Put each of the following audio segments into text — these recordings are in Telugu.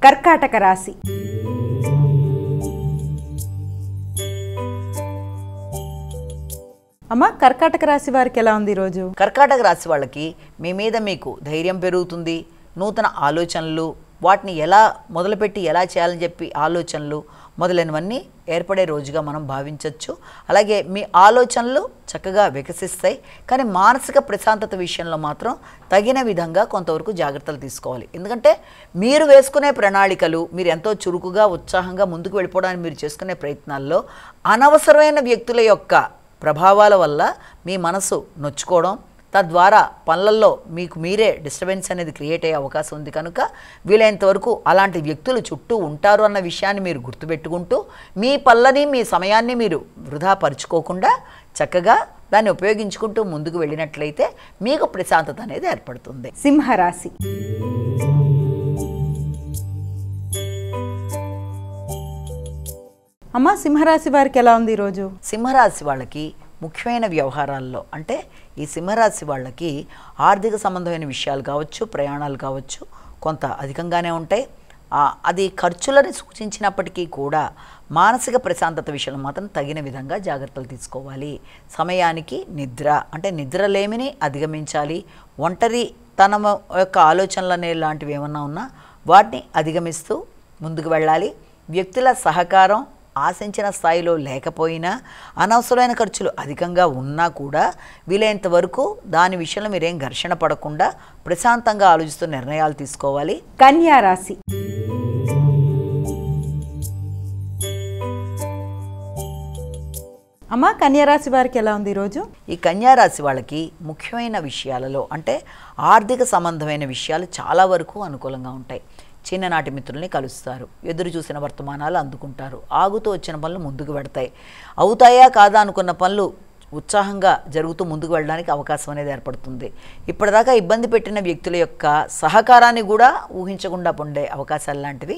కర్కాటక రాశి. అమ్మ, కర్కాటక రాశి వారికి ఎలా ఉంది ఈరోజు? కర్కాటక రాశి వాళ్ళకి మీ మీద మీకు ధైర్యం పెరుగుతుంది. నూతన ఆలోచనలు, వాటిని ఎలా మొదలుపెట్టి ఎలా చేయాలని చెప్పి ఆలోచనలు మొదలైనవన్నీ ఏర్పడే రోజుగా మనం భావించవచ్చు. అలాగే మీ ఆలోచనలు చక్కగా వికసిస్తాయి. కానీ మానసిక ప్రశాంతత విషయంలో మాత్రం తగిన విధంగా కొంతవరకు జాగ్రత్తలు తీసుకోవాలి. ఎందుకంటే మీరు వేసుకునే ప్రణాళికలు, మీరు ఎంతో చురుకుగా ఉత్సాహంగా ముందుకు వెళ్ళిపోవడానికి మీరు చేసుకునే ప్రయత్నాల్లో అనవసరమైన వ్యక్తుల యొక్క ప్రభావాల వల్ల మీ మనసు నొచ్చుకోవడం, తద్వారా పనులలో మీకు మీరే డిస్టర్బెన్స్ అనేది క్రియేట్ అయ్యే అవకాశం ఉంది. కనుక వీలైనంత వరకు అలాంటి వ్యక్తులు చుట్టూ ఉంటారు అన్న విషయాన్ని మీరు గుర్తుపెట్టుకుంటూ మీ పనులని, మీ సమయాన్ని మీరు వృధా పరుచుకోకుండా చక్కగా దాన్ని ఉపయోగించుకుంటూ ముందుకు వెళ్ళినట్లయితే మీకు ప్రశాంతత అనేది ఏర్పడుతుంది. సింహరాశి. అమ్మ, సింహరాశి వారికి ఎలా ఉంది ఈరోజు? సింహరాశి వాళ్ళకి ముఖ్యమైన వ్యవహారాల్లో, అంటే ఈ సింహరాశి వాళ్ళకి ఆర్థిక సంబంధమైన విషయాలు కావచ్చు, ప్రయాణాలు కావచ్చు, కొంత అధికంగానే ఉంటాయి. అది ఖర్చులని సూచించినప్పటికీ కూడా మానసిక ప్రశాంతత విషయంలో మాత్రం తగిన విధంగా జాగ్రత్తలు తీసుకోవాలి. సమయానికి నిద్ర, అంటే నిద్రలేమిని అధిగమించాలి. ఒంటరి తన యొక్క ఆలోచనలు అనే లాంటివి ఏమన్నా ఉన్నా వాటిని అధిగమిస్తూ ముందుకు వెళ్ళాలి. వ్యక్తుల సహకారం ఆశించిన స్థాయిలో లేకపోయినా, అనవసరమైన ఖర్చులు అధికంగా ఉన్నా కూడా వీలైనంత వరకు దాని విషయంలో మీరేం ఘర్షణ పడకుండా ప్రశాంతంగా ఆలోచిస్తూ నిర్ణయాలు తీసుకోవాలి. కన్యా రాశి. అమ్మ, కన్యా రాశి వారికి ఎలా ఉంది ఈరోజు? ఈ కన్యా రాశి వాళ్ళకి ముఖ్యమైన విషయాలలో, అంటే ఆర్థిక సంబంధమైన విషయాలు చాలా వరకు అనుకూలంగా ఉంటాయి. చిన్ననాటి మిత్రుల్ని కలుస్తారు, ఎదురు చూసిన వర్తమానాలు అందుకుంటారు, ఆగుతూ వచ్చిన పనులు ముందుకు పెడతాయి. అవుతాయా కాదా అనుకున్న పనులు ఉత్సాహంగా జరుగుతూ ముందుకు వెళ్ళడానికి అవకాశం అనేది ఏర్పడుతుంది. ఇప్పటిదాకా ఇబ్బంది పెట్టిన వ్యక్తుల యొక్క సహకారాన్ని కూడా ఊహించకుండా పొందే అవకాశాలు లాంటివి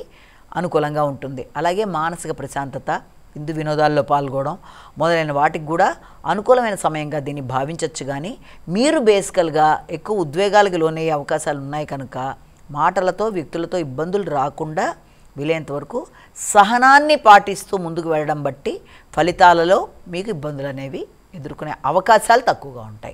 అనుకూలంగా ఉంటుంది. అలాగే మానసిక ప్రశాంతత, విందు వినోదాల్లో పాల్గొనడం మొదలైన వాటికి కూడా అనుకూలమైన సమయంగా దీన్ని భావించవచ్చు. కానీ మీరు బేసికల్గా ఎక్కువ ఉద్వేగాలకు లోనయ్యే అవకాశాలు ఉన్నాయి కనుక మాటలతో వ్యక్తులతో ఇబ్బందులు రాకుండా వీలైనంత వరకు సహనాన్ని పాటిస్తూ ముందుకు వెళ్ళడం బట్టి ఫలితాలలో మీకు ఇబ్బందులు అనేవి ఎదుర్కొనే అవకాశాలు తక్కువగా ఉంటాయి.